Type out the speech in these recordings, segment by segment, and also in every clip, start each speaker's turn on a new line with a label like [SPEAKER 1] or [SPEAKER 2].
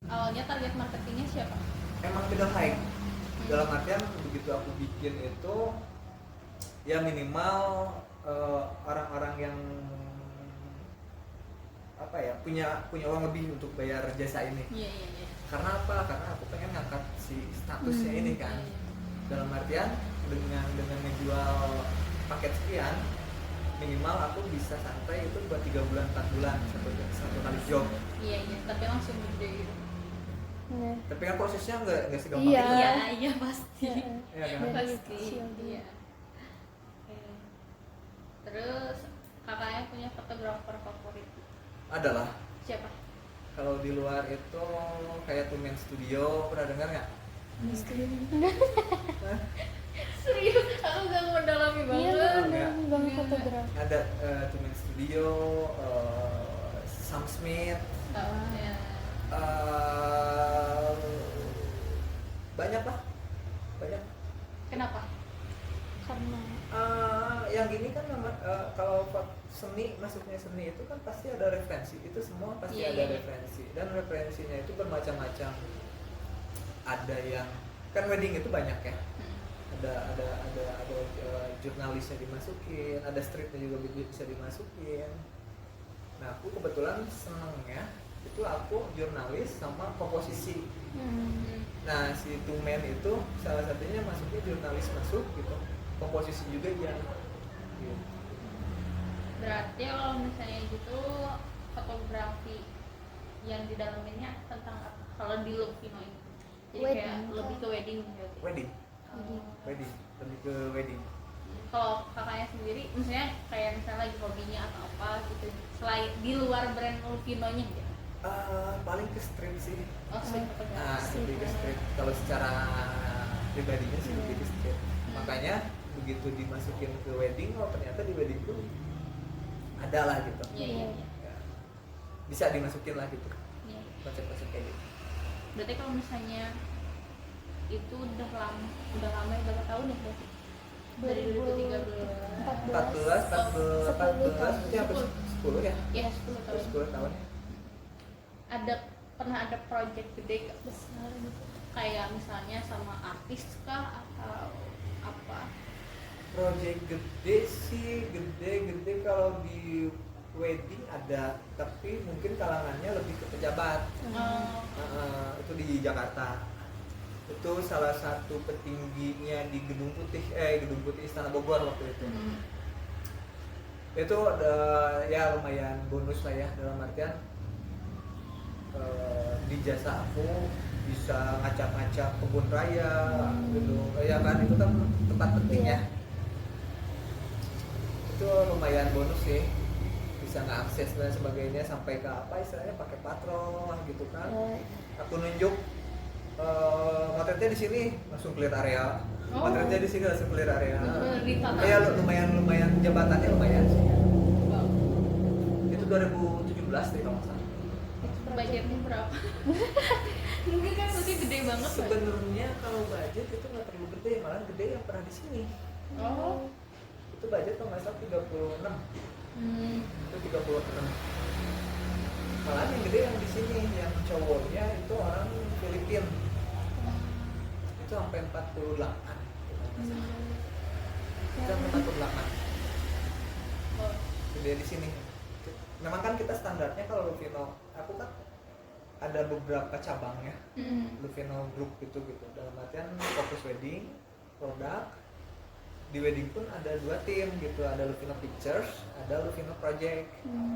[SPEAKER 1] Awalnya target marketingnya siapa?
[SPEAKER 2] Emang middle high. Dalam artian begitu aku bikin itu ya minimal orang-orang yang apa ya punya uang lebih untuk bayar jasa ini.
[SPEAKER 1] Iya.
[SPEAKER 2] Karena apa? Karena aku pengen ngangkat si statusnya ini kan. Dalam artian dengan menjual paket sekian minimal aku bisa santai itu buat 3 bulan 4 bulan satu kali job.
[SPEAKER 1] Iya, tapi langsung gede gitu.
[SPEAKER 2] Tapi kan prosesnya nggak segampang
[SPEAKER 3] Iya.
[SPEAKER 2] itu.
[SPEAKER 1] Iya pasti.
[SPEAKER 2] Iya kan?
[SPEAKER 1] Pasti. Iya. Oke. Terus kakaknya punya fotografer favorit?
[SPEAKER 2] Adalah
[SPEAKER 1] Siapa?
[SPEAKER 2] kalau di luar itu kayak Two Man Studio, pernah dengar nggak?
[SPEAKER 1] Serius, aku gak mendalami
[SPEAKER 3] Iya,
[SPEAKER 1] banget.
[SPEAKER 3] bang fotografer.
[SPEAKER 2] Ada Two Man Studio, Sam Smith,
[SPEAKER 1] Ya.
[SPEAKER 2] banyak lah, banyak.
[SPEAKER 1] Kenapa?
[SPEAKER 3] Karena
[SPEAKER 2] Yang gini kan kalau seni, masuknya seni itu kan pasti ada referensi, itu semua pasti
[SPEAKER 1] Iya,
[SPEAKER 2] ada
[SPEAKER 1] iya.
[SPEAKER 2] referensi, dan referensinya itu bermacam-macam. Ada yang kan wedding itu banyak ya, ada jurnalisnya dimasukin, ada streetnya juga bisa dimasukin. Nah aku kebetulan senengnya itu aku jurnalis sama komposisi. Nah si Two Man itu salah satunya masuknya jurnalis masuk gitu, komposisi juga ya gitu.
[SPEAKER 1] Berarti kalau misalnya gitu fotografi yang didalaminnya tentang apa? Kalau di Lupino ini jadi kayak
[SPEAKER 3] Wedding.
[SPEAKER 1] lebih ke wedding berarti.
[SPEAKER 2] Wedding
[SPEAKER 1] Oh.
[SPEAKER 2] lebih ke wedding.
[SPEAKER 1] Kalau kakaknya sendiri misalnya kayak misalnya lagi hobinya atau apa gitu selain di luar brand Lupino-nya gitu.
[SPEAKER 2] Paling ke street sih.
[SPEAKER 1] Oh, street
[SPEAKER 2] Nah,
[SPEAKER 1] photography.
[SPEAKER 2] lebih ke street. Kalau secara pribadinya sih lebih ke street. Makanya begitu dimasukin ke wedding, oh ternyata di wedding tuh ada lah gitu.
[SPEAKER 1] Iya.
[SPEAKER 2] Ya, bisa dimasukin lah gitu.
[SPEAKER 1] Iya.
[SPEAKER 2] Konsep-konsep kayak gitu.
[SPEAKER 1] Berarti kalau misalnya itu udah lama ya, berapa tahun ya berarti? Dari 2013.
[SPEAKER 2] 14 berarti hampir 10 ya.
[SPEAKER 1] Ya 10 tahun.
[SPEAKER 2] 10 tahun ya.
[SPEAKER 1] Pernah ada project gede gak?
[SPEAKER 3] besar gitu.
[SPEAKER 1] Kayak misalnya sama artis kah atau apa?
[SPEAKER 2] Project gede sih, gede kalau di wedding ada, tapi mungkin kalangannya lebih ke pejabat. Itu di Jakarta. Itu salah satu petingginya di Gedung Putih Istana Bogor waktu itu. Itu ya lumayan bonus lah ya, dalam artian di jasa aku bisa ngacak-ngacak kebun raya gitu ya kan, itu kan tempat penting ya. Itu lumayan bonus sih, bisa ngakses dan sebagainya sampai ke apa istilahnya pakai patron gitu kan. Aku nunjuk motretnya di sini langsung clear area, motretnya di sini langsung clear area. Ya lumayan jabatannya lumayan sih.
[SPEAKER 1] Wow.
[SPEAKER 2] Itu 2017 deh kalau nggak salah.
[SPEAKER 1] Budgetnya berapa? Mungkin kan pasti gede banget.
[SPEAKER 2] Sebenarnya kalau budget itu nggak terlalu gede, malah gede yang pernah di sini.
[SPEAKER 1] Oh.
[SPEAKER 2] Itu budget kalau nggak salah 36. Itu 36. Malah yang gede yang di sini, yang cowoknya itu orang Filipina. Itu sampai 48. Itu sampai 48. Gede di sini. Memang kan kita standarnya kalau Lupino, aku kan ada beberapa cabangnya. Lupino Group gitu. Dalam artian fokus wedding, produk. Di wedding pun ada 2 tim gitu, ada Lupino Pictures, ada Lupino Project.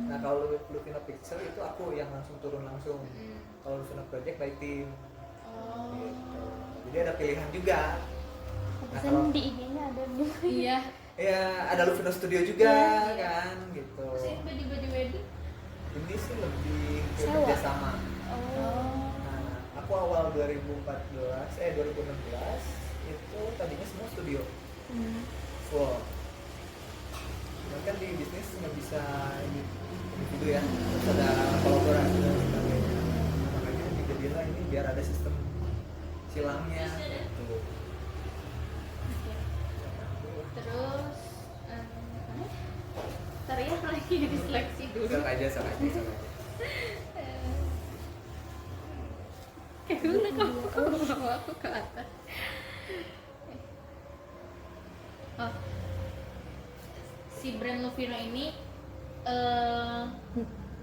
[SPEAKER 2] Nah kalau Lupino Pictures itu aku yang langsung turun langsung. Kalau Lupino Project by tim. Gitu. Jadi ada pilihan juga. Nah, kalau
[SPEAKER 3] di IG-nya ada nih.
[SPEAKER 1] Iya.
[SPEAKER 2] ya ada Lupino Studio juga kan gitu.
[SPEAKER 1] Terus baju wedding?
[SPEAKER 2] Ini sih lebih ke
[SPEAKER 3] Sewa.
[SPEAKER 2] kerjasama.
[SPEAKER 3] Oh.
[SPEAKER 2] Nah, aku awal 2016 itu tadinya semua studio full. Cuman kan di bisnis nggak bisa individu ya, terus ada kolaborasi dan sebagainya. Makanya dijadilah ini biar ada sistem silangnya gitu.
[SPEAKER 1] Terus ntar ya lagi diseleksi dulu.
[SPEAKER 2] Sok aja.
[SPEAKER 1] Kayak udah kamu bawa aku ke atas. Oh, si brand Luvino ini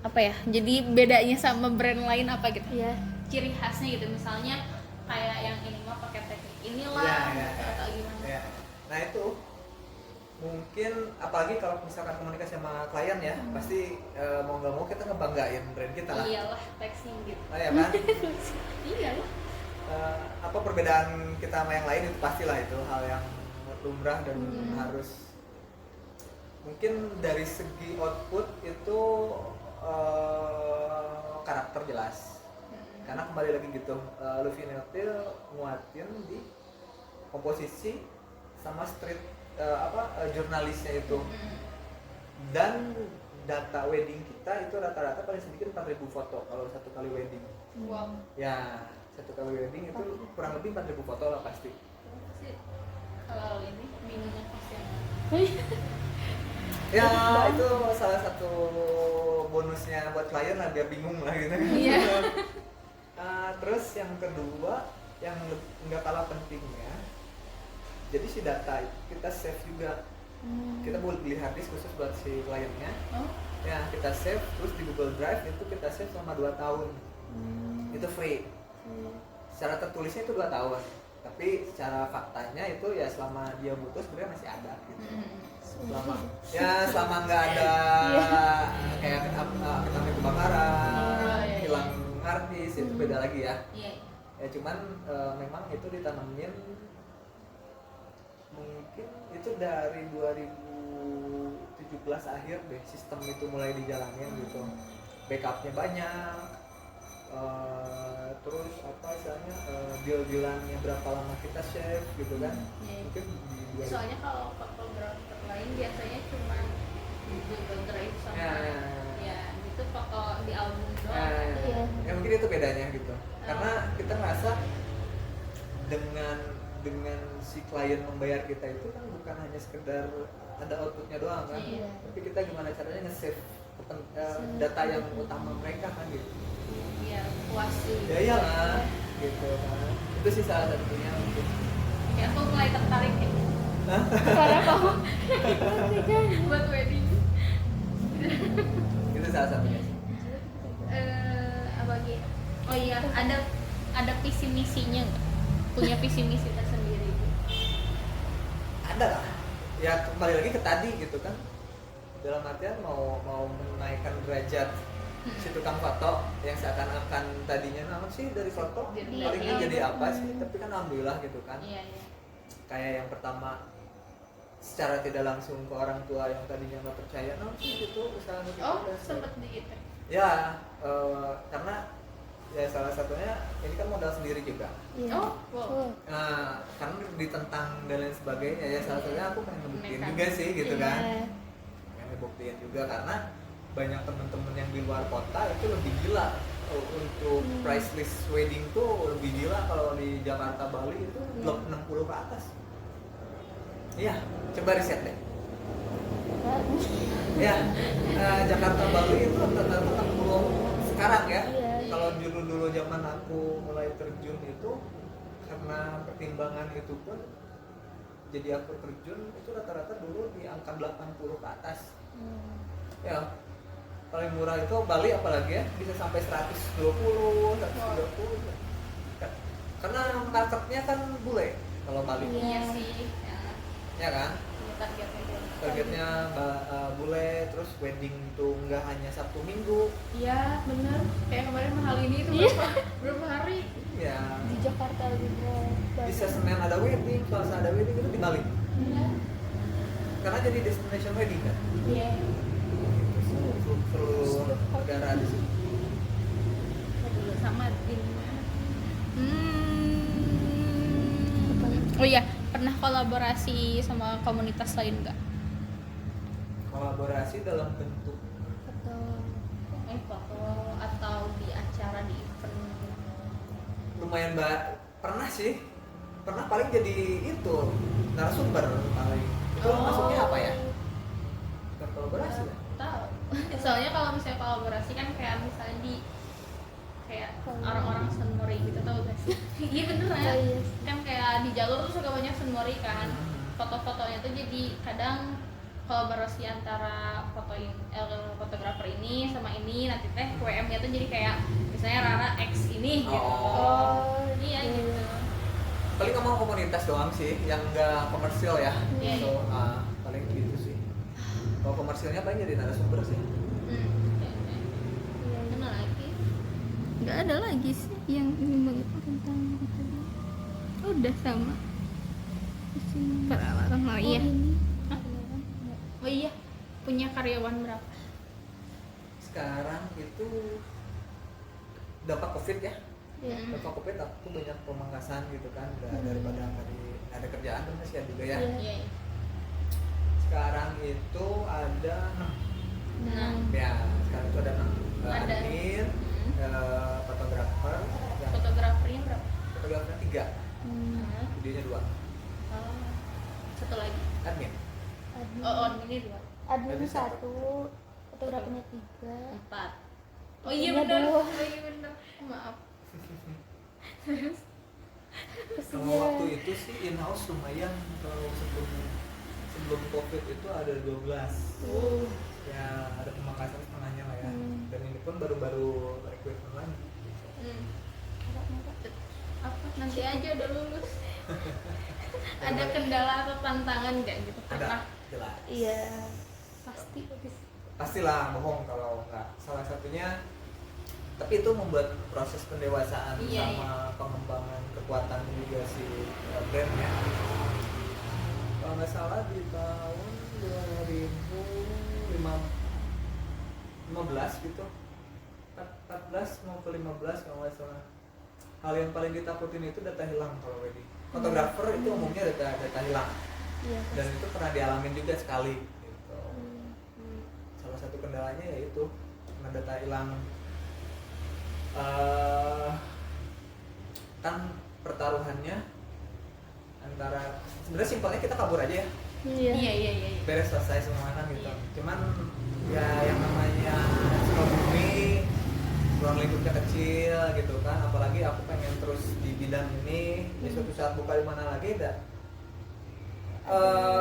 [SPEAKER 1] apa ya? Jadi bedanya sama brand lain apa gitu?
[SPEAKER 3] Iya.
[SPEAKER 1] Ciri khasnya gitu, misalnya kayak yang ini mah pakai teknik inilah
[SPEAKER 2] Iya,
[SPEAKER 1] atau gimana?
[SPEAKER 2] Ya. Nah itu mungkin apalagi kalau misalkan komunikasi sama klien ya, pasti mau nggak mau kita ngebanggain brand kita lah.
[SPEAKER 1] Iyalah, flexing gitu.
[SPEAKER 2] Oh ya kan?
[SPEAKER 1] Iyalah.
[SPEAKER 2] Apa perbedaan kita sama yang lain itu pastilah itu hal yang lumrah dan harus mungkin dari segi output itu karakter jelas. Karena kembali lagi gitu, Luvino nguatin di komposisi sama street jurnalisnya itu. Dan data wedding kita itu rata-rata paling sedikit 4.000 foto kalau satu kali wedding.
[SPEAKER 1] Wow.
[SPEAKER 2] Ya, satu kali wedding itu kurang lebih 4.000 foto lah pasti.
[SPEAKER 1] Pasti kalau ini minumnya pasti yang
[SPEAKER 2] Ya, itu salah satu bonusnya buat klien lah, biar bingung lah gitu.
[SPEAKER 1] Iya.
[SPEAKER 2] Terus yang kedua yang nggak kalah pentingnya, jadi si data itu kita save juga. Kita boleh beli hard disk khusus buat si kliennya.
[SPEAKER 1] Oh,
[SPEAKER 2] Ya, kita save terus di Google Drive itu kita save selama 2 tahun. Itu free. Secara tertulisnya itu 2 tahun. Tapi secara faktanya itu ya selama dia butuh sebenarnya masih ada gitu. Selama nggak ada kayak kena kebakaran, hilang hard disk itu beda lagi ya.
[SPEAKER 1] iya.
[SPEAKER 2] Ya cuman memang itu ditanemin mungkin itu dari 2017 akhir deh sistem itu mulai dijalanin gitu. Backupnya banyak, terus apa istilahnya deal-dealannya berapa lama kita save gitu kan.
[SPEAKER 1] Iya.
[SPEAKER 2] Mungkin di
[SPEAKER 1] Soalnya kalau fotografer lain biasanya cuma di Google Drive sama ya gitu foto di album doang.
[SPEAKER 3] Iya.
[SPEAKER 2] Ya mungkin itu bedanya gitu. Karena kita ngerasa dengan si klien membayar kita itu kan bukan hanya sekedar ada outputnya doang kan,
[SPEAKER 1] Iya.
[SPEAKER 2] tapi kita gimana caranya nge-save data yang utama mereka kan gitu.
[SPEAKER 1] Biar puas sih.
[SPEAKER 2] Ya iyalah gitu kan. Itu sih salah satunya mungkin.
[SPEAKER 1] Kayak aku mulai tertarik nih
[SPEAKER 3] Karena kamu
[SPEAKER 1] buat wedding.
[SPEAKER 2] Itu salah satunya sih.
[SPEAKER 1] Apa lagi? Oh iya, ada visi misinya nggak? Punya visi misi tersendiri.
[SPEAKER 2] Ada lah. Ya kembali lagi ke tadi gitu kan. Dalam artian mau menaikkan derajat si tukang foto yang seakan-akan tadinya namun sih dari foto
[SPEAKER 1] Jadi
[SPEAKER 2] palingnya
[SPEAKER 1] iya.
[SPEAKER 2] jadi apa sih, tapi kan alhamdulillah gitu kan.
[SPEAKER 1] Iya, iya.
[SPEAKER 2] Kayak yang pertama secara tidak langsung ke orang tua yang tadinya nggak percaya namun sih gitu usaha gitu.
[SPEAKER 1] Oh, sempet di itu.
[SPEAKER 2] Ya karena ya salah satunya ini kan modal sendiri juga.
[SPEAKER 1] Oh, wow.
[SPEAKER 2] Nah, karena ditentang dan lain sebagainya ya salah satunya aku pengen ngebuktiin
[SPEAKER 1] Menekan.
[SPEAKER 2] juga sih gitu
[SPEAKER 3] Iya.
[SPEAKER 2] kan. Pengen ngebuktiin juga karena banyak temen-temen yang di luar kota itu lebih gila untuk price list wedding tuh lebih gila. Kalau di Jakarta Bali itu blok 60 ke atas. Iya, coba riset deh. Ya, Jakarta Bali itu rata-rata 60 sekarang ya.
[SPEAKER 3] Iya.
[SPEAKER 2] Kalau dulu zaman aku mulai terjun itu karena pertimbangan itu pun jadi aku terjun itu rata-rata dulu di angka 80 ke atas. Ya, paling murah itu Bali apalagi ya bisa sampai 120, 130. Karena marketnya kan bule kalau Bali.
[SPEAKER 1] Iya sih.
[SPEAKER 2] Ya kan? Targetnya bule, terus wedding itu nggak hanya Sabtu Minggu.
[SPEAKER 1] Iya, bener. Kayak kemarin mahal ini itu berapa hari?
[SPEAKER 2] Ya,
[SPEAKER 3] Di Jakarta lebih murah.
[SPEAKER 2] bisa Senin ada wedding, Selasa ada wedding itu di Bali.
[SPEAKER 1] Iya.
[SPEAKER 2] Karena jadi destination wedding kan.
[SPEAKER 1] Iya.
[SPEAKER 2] Seluruh negara di sini.
[SPEAKER 1] Dulu sama di Oh iya, pernah kolaborasi sama komunitas lain nggak?
[SPEAKER 2] Kolaborasi dalam bentuk
[SPEAKER 1] Foto atau di acara di event?
[SPEAKER 2] lumayan pernah sih. Pernah paling jadi itu narasumber paling. Itu masuknya apa ya? Bukan kolaborasi ya?
[SPEAKER 1] Tahu. Soalnya kalau misalnya kolaborasi kan kayak misalnya di kayak orang-orang senior gitu tahu Iya bener
[SPEAKER 3] Oh
[SPEAKER 1] ya.
[SPEAKER 3] iya sih.
[SPEAKER 1] Kan kayak di jalur tuh suka banyak sunmori kan. Foto-fotonya tuh jadi kadang kolaborasi antara fotografer ini sama ini, nanti teh WM-nya tuh jadi kayak misalnya Rara X ini gitu.
[SPEAKER 2] Oh.
[SPEAKER 1] Iya
[SPEAKER 3] iya.
[SPEAKER 1] gitu.
[SPEAKER 2] Paling ngomong komunitas doang sih, yang enggak komersil ya.
[SPEAKER 1] Iya,
[SPEAKER 2] So, paling gitu sih. Kalau komersilnya paling jadi narasumber sih.
[SPEAKER 3] Iya.
[SPEAKER 1] Mana lagi? Nggak ada lagi sih yang ini begitu tentang itu. Udah sama. Peralatan. Oh iya.
[SPEAKER 3] Ini.
[SPEAKER 1] Hah? Oh iya. Punya karyawan berapa?
[SPEAKER 2] Sekarang itu dampak COVID ya.
[SPEAKER 3] Iya.
[SPEAKER 2] Dampak COVID aku banyak pemangkasan gitu kan, daripada nggak ada kerjaan kan masih ada juga ya.
[SPEAKER 3] Iya.
[SPEAKER 1] Iya.
[SPEAKER 2] Sekarang itu ada 6.
[SPEAKER 1] Nah.
[SPEAKER 2] Ya, sekarang itu ada 6.
[SPEAKER 1] Ada.
[SPEAKER 2] Admin, fotografer, yang
[SPEAKER 1] Fotografernya berapa?
[SPEAKER 2] fotografernya 3,
[SPEAKER 1] Nah.
[SPEAKER 2] videonya 2.
[SPEAKER 1] Oh. Satu lagi?
[SPEAKER 2] Admin.
[SPEAKER 3] Admin.
[SPEAKER 1] Oh, ini 2.
[SPEAKER 3] Admin
[SPEAKER 2] Admin
[SPEAKER 3] 1, fotografernya 3.
[SPEAKER 1] 4. Oh iya
[SPEAKER 3] Fotonya
[SPEAKER 1] benar.
[SPEAKER 3] 2.
[SPEAKER 1] Oh iya benar. Maaf.
[SPEAKER 2] Kalau waktu itu sih in-house lumayan, kalau sebelum COVID itu ada 12. Ya ada pemangkasan setengahnya lah ya. Dan ini pun baru-baru recruitment lagi.
[SPEAKER 1] Apa nanti aja udah lulus. Ada kendala atau tantangan nggak gitu? Pernah?
[SPEAKER 2] Ada, jelas.
[SPEAKER 3] Iya.
[SPEAKER 1] Pasti.
[SPEAKER 2] Pastilah bohong kalau nggak. Salah satunya, tapi itu membuat proses pendewasaan
[SPEAKER 1] Iya,
[SPEAKER 2] sama pengembangan kekuatan juga si brand ya. Kalau nggak salah di tahun 2015 gitu, 14 mau ke 15 kalau nggak salah. Hal yang paling ditakutin itu data hilang kalau wedding. Fotografer itu umumnya data hilang,
[SPEAKER 3] Iya.
[SPEAKER 2] dan itu pernah dialamin juga sekali. Gitu. Salah satu kendalanya yaitu karena data hilang. Kan pertaruhannya antara, sebenarnya simpelnya kita kabur aja ya,
[SPEAKER 3] Iya.
[SPEAKER 1] Iya.
[SPEAKER 2] beres selesai semua kan gitu.
[SPEAKER 1] Iya.
[SPEAKER 2] Cuman ya yang namanya Sukabumi, ruang lingkupnya kecil gitu kan, apalagi aku pengen terus di bidang ini, ya suatu saat buka di mana lagi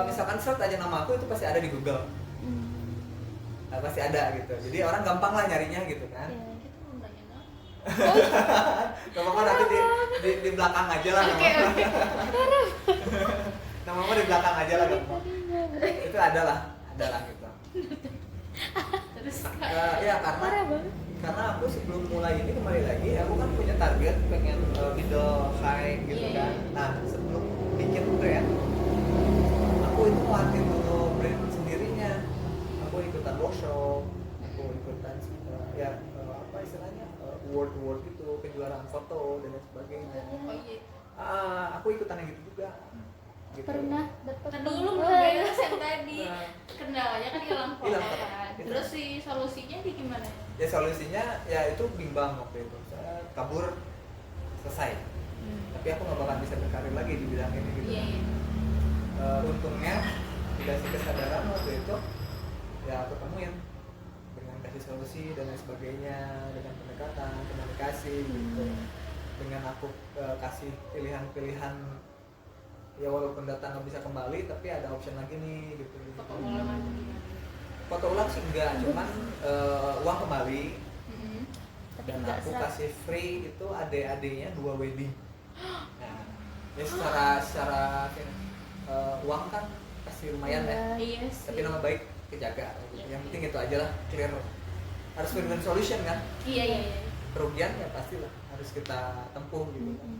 [SPEAKER 2] misalkan search aja nama aku itu pasti ada di Google. Pasti ada gitu, jadi orang gampang lah nyarinya gitu kan.
[SPEAKER 3] Iya.
[SPEAKER 1] Kita mau tanya dong.
[SPEAKER 2] Gak apa-apa, nanti di belakang aja lah.
[SPEAKER 1] Oke.
[SPEAKER 2] Nama mama di belakang aja lah, gak apa-apa. Itu ada lah gitu.
[SPEAKER 1] Terus
[SPEAKER 2] Ya
[SPEAKER 3] Parah banget.
[SPEAKER 2] karena aku sebelum mulai ini, kembali lagi aku kan punya target pengen middle high gitu
[SPEAKER 1] Iya,
[SPEAKER 2] kan.
[SPEAKER 1] iya.
[SPEAKER 2] Nah sebelum bikin brand, aku itu ngelatih dulu brand sendirinya. Aku ikutan workshop, aku ikutan apa istilahnya award gitu, kejuaraan foto dan lain sebagainya.
[SPEAKER 1] oh iya.
[SPEAKER 2] Aku ikutan yang gitu juga. Gitu.
[SPEAKER 3] Pernah dapat
[SPEAKER 1] Kan dulu belum beres yang tadi.
[SPEAKER 2] Nah,
[SPEAKER 1] Kendalanya kan hilang foto
[SPEAKER 2] Hilang.
[SPEAKER 1] kan.
[SPEAKER 2] Itu.
[SPEAKER 1] Terus si solusinya di gimana?
[SPEAKER 2] ya solusinya ya itu bimbang waktu itu. Saya kabur, selesai. Tapi aku nggak bakal bisa berkarir lagi di bidang ini gitu.
[SPEAKER 1] Iya.
[SPEAKER 2] Untungnya dikasih kesadaran waktu itu, ya aku temuin dengan kasih solusi dan lain sebagainya, dengan pendekatan komunikasi gitu, dengan aku kasih pilihan-pilihan, ya walaupun data nggak bisa kembali tapi ada option lagi nih gitu.
[SPEAKER 1] Foto ulangan gimana?
[SPEAKER 2] Foto ulang sih enggak, cuman uang kembali.
[SPEAKER 3] Tapi
[SPEAKER 2] Dan
[SPEAKER 3] nggak
[SPEAKER 2] aku
[SPEAKER 3] serat.
[SPEAKER 2] kasih free itu adik-adiknya 2 wedding. Nah, ya secara uang kan pasti lumayan ya.
[SPEAKER 1] Iya sih.
[SPEAKER 2] Tapi nama baik kejaga. Gitu.
[SPEAKER 1] Iya.
[SPEAKER 2] Yang penting itu aja lah, clear. Harus win-win solution kan.
[SPEAKER 1] Iya.
[SPEAKER 2] Kerugian ya pastilah harus kita tempuh gitu kan.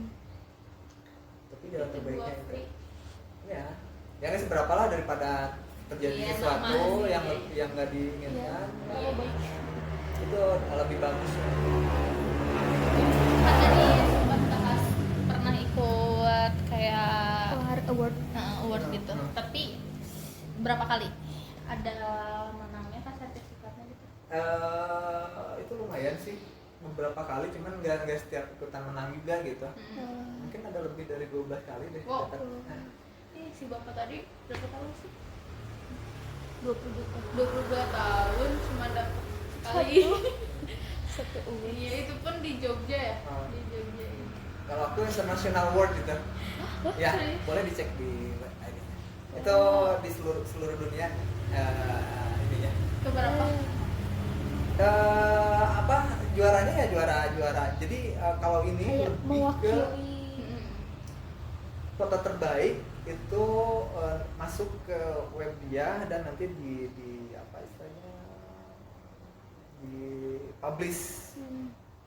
[SPEAKER 2] Tapi jalan terbaiknya itu.
[SPEAKER 1] Free.
[SPEAKER 2] Ya, yang ini seberapa lah daripada terjadi
[SPEAKER 1] Iya,
[SPEAKER 2] sesuatu
[SPEAKER 1] sama sih.
[SPEAKER 2] yang nggak diinginkan.
[SPEAKER 1] Iya.
[SPEAKER 2] Itu lebih bagus.
[SPEAKER 1] Kan tadi sempat bahas pernah ikut kayak
[SPEAKER 3] Award.
[SPEAKER 1] award gitu. Tapi berapa kali? Ada menangnya kah sertifikatnya gitu?
[SPEAKER 2] Itu lumayan sih, beberapa kali, cuman nggak setiap ikutan menang juga gitu. Mungkin ada lebih dari 12 kali deh.
[SPEAKER 1] Wow.
[SPEAKER 2] dapat. Nah,
[SPEAKER 1] Si bapak tadi berapa tahun sih?
[SPEAKER 3] 22
[SPEAKER 1] 22 tahun cuma dapat sekali.
[SPEAKER 3] satu award.
[SPEAKER 1] Iya, itu pun di Jogja ya.
[SPEAKER 2] Oh.
[SPEAKER 1] Di Jogja. Ya.
[SPEAKER 2] Kalau aku international award gitu. Ya,
[SPEAKER 1] serius?
[SPEAKER 2] boleh dicek di ID. Itu di seluruh seluruh dunia ininya.
[SPEAKER 1] Keberapa?
[SPEAKER 2] Apa juaranya ya juara. Jadi kalau ini
[SPEAKER 3] Kayak
[SPEAKER 2] lebih ke
[SPEAKER 3] mewakili.
[SPEAKER 2] foto terbaik itu masuk ke web dia dan nanti di apa istilahnya di publish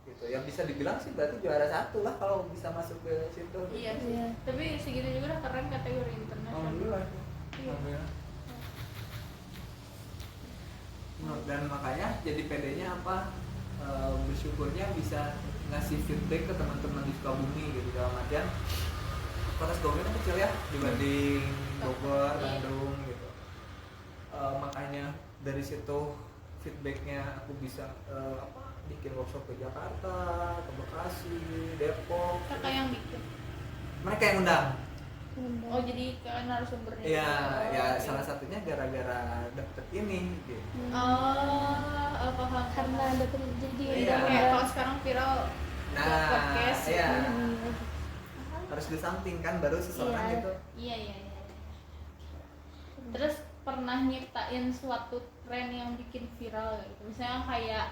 [SPEAKER 2] gitu ya, bisa dibilang sih berarti juara 1 lah kalau bisa masuk ke situ.
[SPEAKER 1] Iya sih.
[SPEAKER 3] Iya.
[SPEAKER 1] Tapi segitu juga udah keren kategori internasional.
[SPEAKER 2] Alhamdulillah.
[SPEAKER 1] Iya.
[SPEAKER 2] Alhamdulillah. Nah, dan makanya jadi PD-nya apa, bersyukurnya bisa ngasih feedback ke teman-teman di Sukabumi gitu, dalam artian kota Sukabumi kan kecil ya dibanding Bogor,
[SPEAKER 1] Iya.
[SPEAKER 2] Bandung gitu. Makanya dari situ feedbacknya aku bisa bikin workshop ke Jakarta, ke Bekasi, Depok.
[SPEAKER 1] Kakak yang bikin.
[SPEAKER 2] Mereka yang undang.
[SPEAKER 1] Oh jadi kan narasumbernya.
[SPEAKER 2] Iya,
[SPEAKER 1] Oh,
[SPEAKER 2] ya
[SPEAKER 1] oke.
[SPEAKER 2] salah satunya gara-gara dapet ini gitu.
[SPEAKER 1] Oh, paham.
[SPEAKER 3] Karena dapat jadi
[SPEAKER 2] Iya.
[SPEAKER 1] Kayak kalau sekarang viral buat podcast.
[SPEAKER 2] iya.
[SPEAKER 3] Hmm.
[SPEAKER 2] Harus di samping kan baru seseorang
[SPEAKER 3] Iya.
[SPEAKER 2] gitu.
[SPEAKER 1] Iya. Terus pernah nyiptain suatu tren yang bikin viral gitu. Misalnya kayak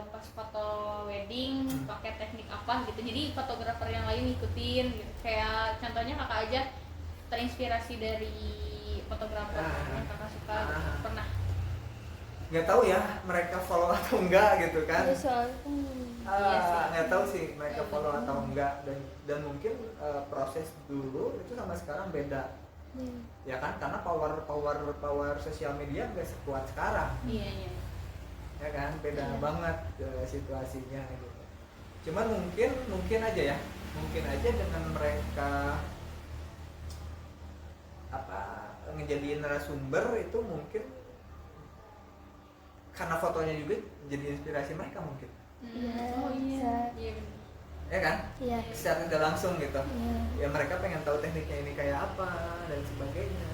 [SPEAKER 1] pas foto wedding pakai teknik apa gitu. Jadi fotografer yang lain ngikutin gitu. Kayak contohnya kakak aja terinspirasi dari fotografer yang kakak suka gitu. Pernah.
[SPEAKER 2] Nggak tahu ya mereka follow atau enggak gitu kan.
[SPEAKER 3] Iya, soalnya
[SPEAKER 1] Iya sih.
[SPEAKER 2] Nggak tahu sih mereka follow atau enggak, dan mungkin proses dulu itu sama sekarang beda. Ya kan, karena power sosial media nggak sekuat sekarang.
[SPEAKER 1] Iya.
[SPEAKER 2] Ya kan, beda
[SPEAKER 3] Iya.
[SPEAKER 2] banget situasinya gitu. Cuman mungkin aja dengan mereka apa ngejadiin narasumber itu mungkin karena fotonya juga jadi inspirasi mereka mungkin,
[SPEAKER 3] Iya,
[SPEAKER 1] Oh iya.
[SPEAKER 3] bisa.
[SPEAKER 1] Iya benar.
[SPEAKER 2] ya kan,
[SPEAKER 3] Iya.
[SPEAKER 2] secara tidak langsung gitu.
[SPEAKER 3] Iya.
[SPEAKER 2] Ya mereka pengen tahu tekniknya ini kayak apa dan sebagainya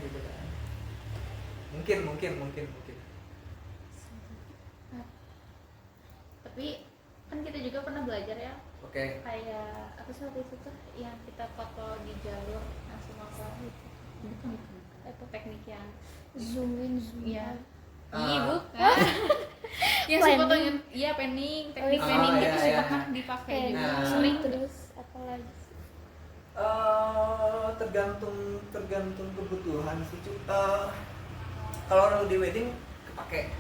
[SPEAKER 2] gitu kan. Mungkin.
[SPEAKER 1] Tapi kan kita juga pernah belajar ya,
[SPEAKER 2] Oke.
[SPEAKER 1] kayak apa sih waktu itu tuh yang kita foto di jalur langsung apa gitu. Itu teknik yang
[SPEAKER 3] Zoom in, zoom
[SPEAKER 1] iya.
[SPEAKER 3] out.
[SPEAKER 1] Iya
[SPEAKER 2] Ah.
[SPEAKER 1] bukan. Yang si
[SPEAKER 3] Planning.
[SPEAKER 1] fotonya iya panning, teknik
[SPEAKER 3] Oh,
[SPEAKER 1] panning
[SPEAKER 2] iya,
[SPEAKER 1] gitu sih
[SPEAKER 2] iya.
[SPEAKER 1] pernah dipakai juga.
[SPEAKER 2] Nah.
[SPEAKER 1] Sering
[SPEAKER 3] Terus apa lagi?
[SPEAKER 2] Tergantung kebutuhan sih. Kalau di wedding kepake,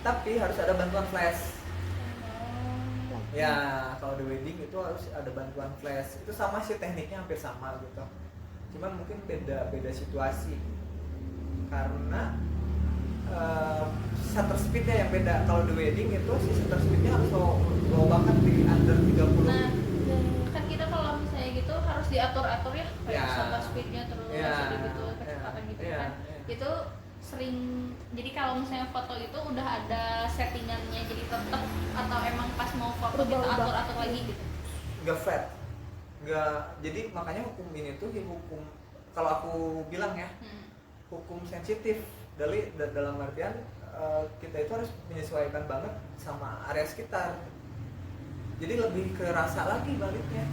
[SPEAKER 2] tapi harus ada bantuan flash. Ya, kalau di wedding itu harus ada bantuan flash. Itu sama sih, tekniknya hampir sama gitu. Cuman mungkin beda situasi. Karena shutter speednya yang beda. Kalau di wedding itu si shutter speednya harus low banget di under 30.
[SPEAKER 1] Nah, kan kita kalau misalnya gitu harus diatur-atur ya, kayak
[SPEAKER 2] Ya.
[SPEAKER 1] shutter speednya terus
[SPEAKER 2] Ya.
[SPEAKER 1] gitu kecepatan gitu
[SPEAKER 2] Ya.
[SPEAKER 1] kan. Itu sering, jadi kalau misalnya foto itu udah ada settingannya jadi tetep atau emang pas mau foto kita
[SPEAKER 3] Berubah-ubah.
[SPEAKER 1] atur-atur lagi gitu.
[SPEAKER 2] Nggak flat, jadi makanya hukum ini tuh hukum, kalau aku bilang ya, hukum sensitif. Dalam artian kita itu harus menyesuaikan banget sama area sekitar, jadi lebih ke rasa lagi baliknya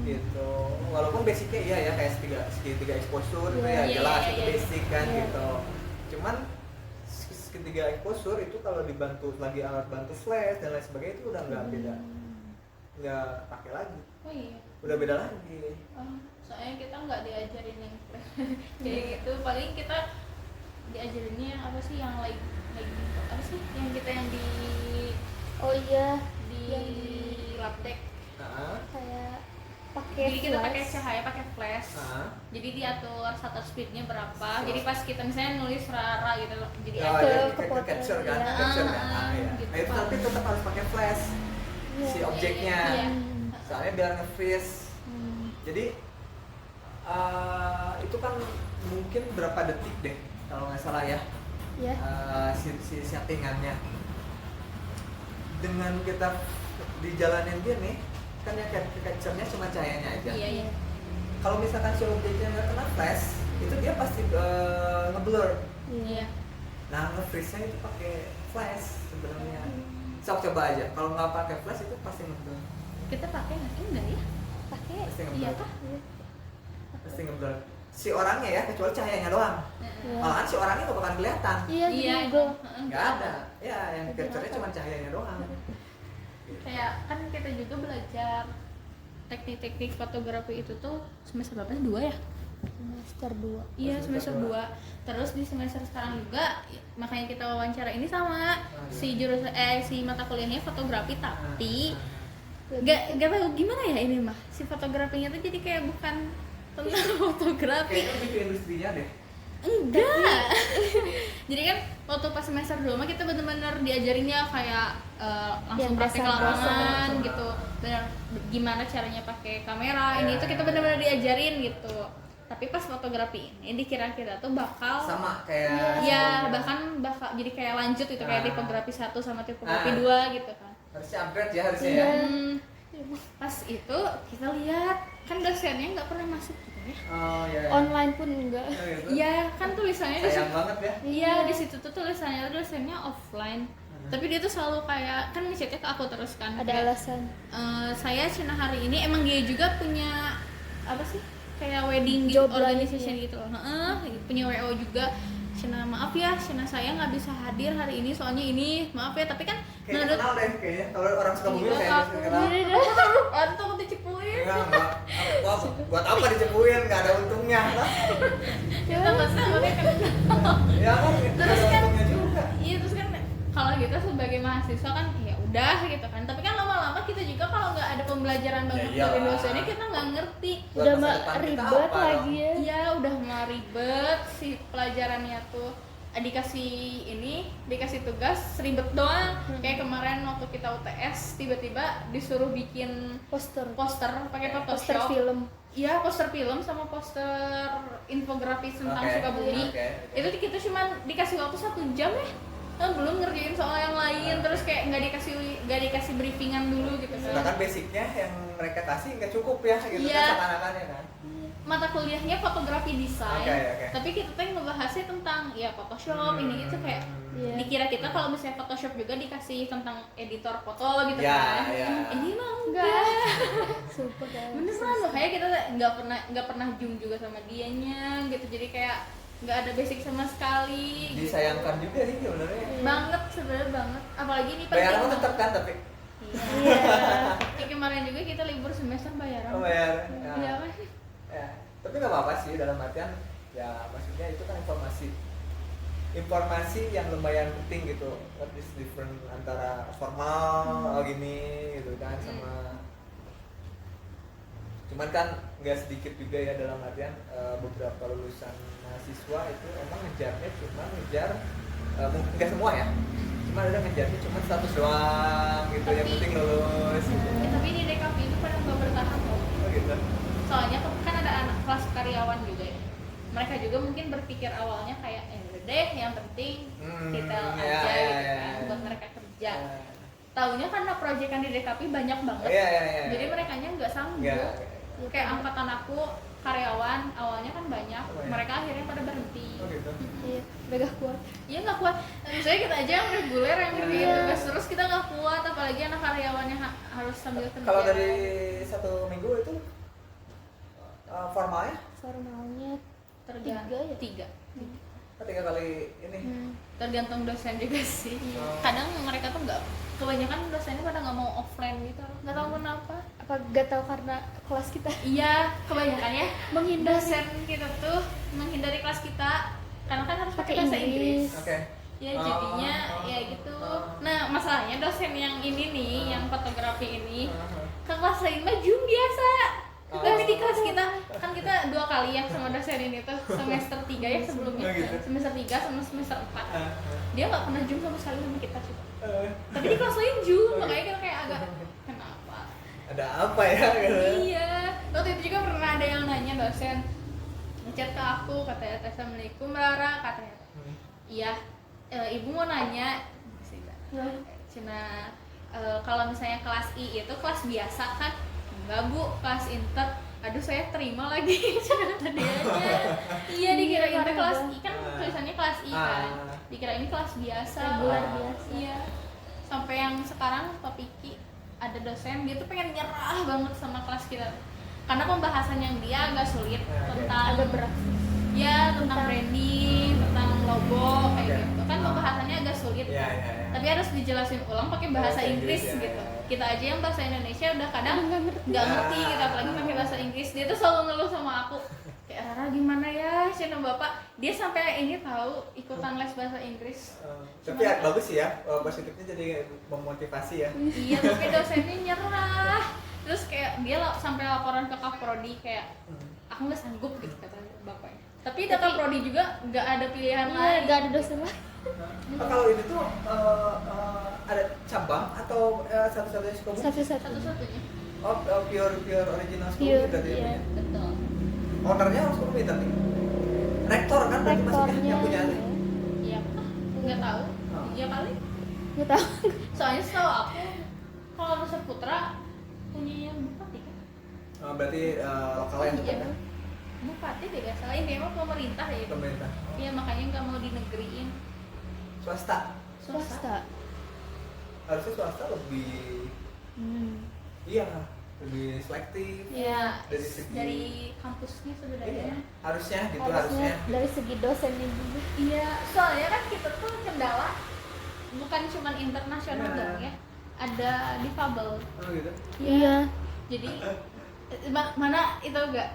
[SPEAKER 2] gitu. Walaupun basicnya iya ya, kayak segitiga exposure itu ya
[SPEAKER 1] Iya,
[SPEAKER 2] jelas
[SPEAKER 1] iya,
[SPEAKER 2] itu
[SPEAKER 1] iya.
[SPEAKER 2] basic kan
[SPEAKER 3] Iya.
[SPEAKER 2] gitu. Cuman segitiga exposure itu kalau dibantu lagi alat bantu flash dan lain sebagainya itu udah nggak beda, nggak pakai lagi,
[SPEAKER 1] Oh iya.
[SPEAKER 2] udah beda lagi.
[SPEAKER 1] Soalnya kita nggak diajarin yang kayak gitu, paling kita diajarinnya apa sih yang like apa sih yang kita yang di
[SPEAKER 3] Oh iya,
[SPEAKER 1] di
[SPEAKER 3] yang
[SPEAKER 1] lab tech.
[SPEAKER 2] Nah,
[SPEAKER 3] kayak pakai
[SPEAKER 1] Jadi kita pakai
[SPEAKER 3] flash.
[SPEAKER 1] cahaya, pakai flash.
[SPEAKER 2] nah.
[SPEAKER 1] Jadi diatur shutter speednya berapa. Jadi pas kita misalnya nulis rara gitu, jadi
[SPEAKER 2] Oh,
[SPEAKER 1] ada
[SPEAKER 2] iya,
[SPEAKER 3] ke
[SPEAKER 2] ke
[SPEAKER 3] foto,
[SPEAKER 2] capture kan,
[SPEAKER 3] iya.
[SPEAKER 2] capture kan. Iya.
[SPEAKER 1] Gitu,
[SPEAKER 2] Nah, itu
[SPEAKER 1] Pak.
[SPEAKER 2] tapi tetap harus pakai flash
[SPEAKER 3] Iya.
[SPEAKER 2] si objeknya.
[SPEAKER 1] Iya.
[SPEAKER 2] Soalnya biar nge-freeze. Jadi itu kan mungkin berapa detik deh kalau nggak salah ya,
[SPEAKER 3] Iya.
[SPEAKER 2] si settingannya. Dengan kita dijalanin gini kan yang capture-nya cuma cahayanya aja.
[SPEAKER 1] Iya, iya.
[SPEAKER 2] Kalau misalkan si objeknya nggak kena flash, itu dia pasti ngeblur.
[SPEAKER 1] Iya.
[SPEAKER 2] Nah, nge-freeze-nya itu pakai flash sebenarnya. Sok coba aja, kalau nggak pakai flash itu pasti ngeblur.
[SPEAKER 1] Kita pakai nggak sih? Enggak ya?
[SPEAKER 3] pakai.
[SPEAKER 2] Pasti
[SPEAKER 1] Iya
[SPEAKER 2] ngeblur.
[SPEAKER 1] kah?
[SPEAKER 2] Pasti ngeblur. Si orangnya ya, kecuali cahayanya doang.
[SPEAKER 3] Iya.
[SPEAKER 2] Malahan si orangnya nggak bakal kelihatan.
[SPEAKER 3] Iya,
[SPEAKER 1] Iya,
[SPEAKER 3] di Google.
[SPEAKER 2] Nggak ada. Ya, yang
[SPEAKER 3] Jadi
[SPEAKER 2] capture-nya
[SPEAKER 3] apa?
[SPEAKER 2] cuma cahayanya doang.
[SPEAKER 1] Kayak kan kita juga belajar teknik-teknik fotografi itu tuh semester berapa sih? 2 ya?
[SPEAKER 3] Semester 2.
[SPEAKER 1] Iya,
[SPEAKER 2] Semester
[SPEAKER 1] semester 2. Terus di semester sekarang juga makanya kita wawancara ini sama si jurusan si mata kuliahnya fotografi, tapi nggak tahu gimana ya ini mah. Si fotografinya tuh jadi kayak bukan tentang fotografi.
[SPEAKER 2] Kayaknya lebih ke industrinya deh.
[SPEAKER 1] Enggak. Jadi kan waktu pas semester 2 mah kita benar-benar diajarinnya kayak langsung
[SPEAKER 3] Yang
[SPEAKER 1] praktek
[SPEAKER 3] dasar-dasar.
[SPEAKER 1] lapangan gitu. Benar gimana caranya pakai kamera. Ini tuh kita benar-benar diajarin gitu. Tapi pas fotografi ini dikira-kira tuh bakal
[SPEAKER 2] Sama kayak
[SPEAKER 1] ya
[SPEAKER 2] sebelumnya.
[SPEAKER 1] bahkan bakal jadi kayak lanjut gitu kayak
[SPEAKER 2] Ah.
[SPEAKER 1] tipografi 1 sama tipografi
[SPEAKER 2] Ah.
[SPEAKER 1] 2 gitu kan.
[SPEAKER 2] harusnya upgrade ya harusnya
[SPEAKER 3] Iya.
[SPEAKER 2] ya.
[SPEAKER 1] Pas itu kita lihat kan dosennya nggak pernah masuk gitu ya.
[SPEAKER 2] Oh ya.
[SPEAKER 3] Online pun enggak.
[SPEAKER 2] Oh, gitu.
[SPEAKER 1] Iya kan tulisannya di
[SPEAKER 2] Sayang
[SPEAKER 1] situ.
[SPEAKER 2] banget ya.
[SPEAKER 1] Iya di situ tuh dosennya offline. Tapi dia tuh selalu kayak kan ngechatnya ke aku terus kan.
[SPEAKER 3] Ada
[SPEAKER 1] kayak,
[SPEAKER 3] alasan.
[SPEAKER 1] Saya Cina hari ini emang dia juga punya apa sih kayak wedding
[SPEAKER 3] Job
[SPEAKER 1] organization
[SPEAKER 3] lain,
[SPEAKER 1] gitu loh. Punya WO juga. Cina maaf ya, Cina saya nggak bisa hadir hari ini soalnya ini maaf ya. Tapi kan
[SPEAKER 2] Kayaknya
[SPEAKER 1] menurut
[SPEAKER 2] kenal deh kayaknya. Kalau orang suka bumi
[SPEAKER 1] Iya,
[SPEAKER 2] kayaknya
[SPEAKER 1] aku.
[SPEAKER 2] kenal.
[SPEAKER 1] Aduh takut dicepuin.
[SPEAKER 2] Enggak. Wah, buat apa dicepuin? Enggak ada untungnya.
[SPEAKER 1] Ya nggak tahu kan.
[SPEAKER 2] Ya kan,
[SPEAKER 1] Terus
[SPEAKER 2] ada
[SPEAKER 1] kan
[SPEAKER 2] untungnya juga.
[SPEAKER 1] iya terus kan kalau kita sebagai mahasiswa kan ya udah gitu kan. Tapi kan lama-lama kita juga kalau nggak ada pembelajaran banget
[SPEAKER 2] Ya
[SPEAKER 1] dari
[SPEAKER 2] iyalah.
[SPEAKER 1] dosennya kita nggak ngerti.
[SPEAKER 2] Buat
[SPEAKER 3] Udah
[SPEAKER 2] masa
[SPEAKER 3] mah
[SPEAKER 2] depan kita
[SPEAKER 3] ribet
[SPEAKER 2] apa
[SPEAKER 3] lagi
[SPEAKER 2] dong?
[SPEAKER 3] ya.
[SPEAKER 1] Iya udah mah ribet si pelajarannya tuh dikasih tugas ribet doang. Kayak kemarin waktu kita UTS tiba-tiba disuruh bikin
[SPEAKER 3] Poster.
[SPEAKER 1] poster pakai
[SPEAKER 3] Poster
[SPEAKER 1] Photoshop.
[SPEAKER 3] film.
[SPEAKER 1] Iya poster film sama poster infografis tentang
[SPEAKER 2] Oke.
[SPEAKER 1] Sukabumi.
[SPEAKER 2] Oke.
[SPEAKER 1] Itu kita cuma dikasih waktu 1 jam ya. Kan belum ngerjain soal yang lain, terus kayak nggak dikasih briefingan dulu gitu kan.
[SPEAKER 2] Sedangkan basicnya yang mereka kasih nggak cukup ya gitu
[SPEAKER 1] Iya.
[SPEAKER 2] kan seakan-akannya kan.
[SPEAKER 1] Mata kuliahnya fotografi desain,
[SPEAKER 2] Oke.
[SPEAKER 1] tapi kita tuh ngebahasnya tentang ya Photoshop ini itu kayak
[SPEAKER 3] Iya.
[SPEAKER 1] dikira kita kalau misalnya Photoshop juga dikasih tentang editor foto gitu
[SPEAKER 2] Ya,
[SPEAKER 1] kan.
[SPEAKER 2] ya.
[SPEAKER 1] Ini mah
[SPEAKER 3] Enggak.
[SPEAKER 1] enggak.
[SPEAKER 3] Super kan.
[SPEAKER 1] Beneran loh kayak kita nggak pernah zoom juga sama dianya gitu, jadi kayak nggak ada basic sama sekali.
[SPEAKER 2] Disayangkan juga sih sebenarnya.
[SPEAKER 1] Banget sebenarnya banget, apalagi ini
[SPEAKER 2] Bayaran
[SPEAKER 1] penting
[SPEAKER 2] tetap kan tapi
[SPEAKER 1] Iya. Kayak kemarin juga kita libur semester bayaran.
[SPEAKER 2] oh, bayar.
[SPEAKER 1] Iya kan?
[SPEAKER 2] Ya, tapi nggak apa-apa sih dalam artian ya maksudnya itu kan informasi yang lumayan penting gitu. What is different antara formal gini gitu kan sama cuman kan nggak sedikit juga ya dalam artian beberapa lulusan mahasiswa itu emang ngejarnya cuma ngejar nggak semua ya cuma ada ngejarnya cuma status doang gitu yang
[SPEAKER 1] Tapi-
[SPEAKER 2] penting lulus gitu.
[SPEAKER 1] Tapi di DKV itu pada nggak bertahan loh.
[SPEAKER 2] Oh gitu.
[SPEAKER 1] Soalnya kan ada anak kelas karyawan juga ya. Mereka juga mungkin berpikir awalnya kayak udah deh yang penting kita
[SPEAKER 2] ya,
[SPEAKER 1] aja
[SPEAKER 2] ya,
[SPEAKER 1] gitu
[SPEAKER 2] ya,
[SPEAKER 1] kan
[SPEAKER 2] ya.
[SPEAKER 1] buat mereka kerja. Taunya karena proyekan di DKV banyak banget.
[SPEAKER 2] Iya.
[SPEAKER 1] Jadi mereka nya nggak sanggup.
[SPEAKER 2] Nggak.
[SPEAKER 1] Kayak angkatan aku karyawan awalnya kan banyak,
[SPEAKER 2] Oh, ya.
[SPEAKER 1] mereka akhirnya pada berhenti.
[SPEAKER 2] Oh gitu.
[SPEAKER 3] Iya, udah kuat.
[SPEAKER 1] Iya nggak kuat. Misalnya kita aja yang reguler yang
[SPEAKER 2] Iya.
[SPEAKER 1] gitu tugas terus kita nggak kuat, apalagi anak karyawannya harus sambil kerja.
[SPEAKER 2] Kalau dari 1 minggu itu formalnya
[SPEAKER 3] Formalnya
[SPEAKER 1] tergantung
[SPEAKER 3] 3 ya?
[SPEAKER 1] 3.
[SPEAKER 2] 3 kali ini.
[SPEAKER 1] Tergantung dosen juga sih.
[SPEAKER 2] Oh.
[SPEAKER 1] Kadang mereka tuh nggak, kebanyakan dosennya pada nggak mau offline gitu, nggak tahu kenapa.
[SPEAKER 3] Apa gak tahu karena kelas kita
[SPEAKER 1] Iya, kebanyakan ya
[SPEAKER 3] menghindari
[SPEAKER 1] dosen kita tuh menghindari kelas kita karena kan harus pakai
[SPEAKER 3] Pakai
[SPEAKER 1] bahasa
[SPEAKER 3] Inggris.
[SPEAKER 1] Inggris.
[SPEAKER 2] Oke.
[SPEAKER 1] Ya jadinya ya gitu. Nah masalahnya dosen yang ini nih, yang fotografi ini ke kelas lain mah Zoom biasa. Tapi di kelas kita kan kita 2 kali ya sama dosen ini tuh semester 3 ya sebelumnya,
[SPEAKER 2] Oh, gitu.
[SPEAKER 1] semester 3 sama semester 4 dia nggak pernah Zoom sama sekali sama kita sih. Tapi di kelas lain
[SPEAKER 2] Oh,
[SPEAKER 1] Zoom,
[SPEAKER 2] gitu.
[SPEAKER 1] makanya kita kayak agak kenapa?
[SPEAKER 2] Ada apa ya gitu.
[SPEAKER 1] Iya, waktu itu juga pernah ada yang nanya dosen ngechat ke aku, katanya assalamualaikum Rara, katanya iya, ibu mau nanya Cina kalau misalnya kelas I itu kelas biasa kan? Enggak bu, kelas inter. Aduh saya terima lagi kata dianya. Iya dikira inter kelas I kan tulisannya kelas I kan. Dikira ini kelas biasa.
[SPEAKER 3] Regular biasa.
[SPEAKER 1] Iya. Sampai yang sekarang Pak Piki ada dosen dia tuh pengen nyerah banget sama kelas kita karena pembahasan yang dia agak sulit tentang
[SPEAKER 3] agak berat.
[SPEAKER 1] ya tentang branding, tentang logo kayak gitu kan
[SPEAKER 2] Nah.
[SPEAKER 1] pembahasannya agak sulit
[SPEAKER 2] Ya,
[SPEAKER 1] kan.
[SPEAKER 2] ya, ya.
[SPEAKER 1] Tapi harus dijelasin ulang pakai bahasa
[SPEAKER 2] Bahasa
[SPEAKER 1] Inggris
[SPEAKER 2] Inggris, ya,
[SPEAKER 1] gitu.
[SPEAKER 2] ya.
[SPEAKER 1] Kita aja yang bahasa Indonesia udah kadang
[SPEAKER 3] Nggak ngerti.
[SPEAKER 1] nggak ngerti
[SPEAKER 2] Ya.
[SPEAKER 1] gitu apalagi pakai bahasa Inggris. Dia tuh selalu ngeluh sama aku. Kayak Rara gimana ya, Cina Bapak. Dia sampai ini tahu ikutan les bahasa Inggris.
[SPEAKER 2] Tapi ya, bagus sih ya, positifnya jadi memotivasi ya.
[SPEAKER 1] Iya, tapi dosennya nyerah. Terus kayak dia sampai laporan ke Kaprodi kayak aku nggak sanggup gitu kata bapaknya. Tapi di Kaprodi juga nggak ada pilihan
[SPEAKER 3] Iya,
[SPEAKER 1] lain.
[SPEAKER 3] nggak ada dosen lah.
[SPEAKER 2] Kalau ini tuh ada cabang atau satu-satunya Sukabumi?
[SPEAKER 3] Satu-satu.
[SPEAKER 1] Satu-satunya.
[SPEAKER 2] Pure original Sukabumi
[SPEAKER 3] Pure,
[SPEAKER 2] berarti ya
[SPEAKER 3] iya.
[SPEAKER 2] punya.
[SPEAKER 1] Betul.
[SPEAKER 2] Ownernya orang Sukabumi tapi rektor kan berarti maksudnya yang punya nih.
[SPEAKER 1] Iya, nggak tahu.
[SPEAKER 2] Oh.
[SPEAKER 1] Iya kali.
[SPEAKER 3] Nggak tahu.
[SPEAKER 1] Soalnya setahu aku kalau Nusa Putra punya yang bupati kan?
[SPEAKER 2] Berarti lokal yang
[SPEAKER 1] Iya.
[SPEAKER 2] tetap
[SPEAKER 1] Bupati deh gak salah ini emang pemerintah ya.
[SPEAKER 2] pemerintah.
[SPEAKER 1] Iya makanya nggak mau dinegeriin.
[SPEAKER 2] Swasta.
[SPEAKER 3] Swasta.
[SPEAKER 2] Harusnya swasta lebih iya lebih selektif.
[SPEAKER 1] Ya
[SPEAKER 2] Dari segi-
[SPEAKER 1] dari kampusnya
[SPEAKER 2] Iya,
[SPEAKER 1] sebenarnya.
[SPEAKER 2] harusnya gitu
[SPEAKER 3] Harusnya
[SPEAKER 2] harusnya.
[SPEAKER 3] dari segi dosennya juga.
[SPEAKER 1] Iya, soalnya kan kita tuh kendala bukan cuma internasional
[SPEAKER 2] Iya.
[SPEAKER 1] dong ya. Ada difabel.
[SPEAKER 2] Oh gitu.
[SPEAKER 3] Iya.
[SPEAKER 1] Jadi mana itu enggak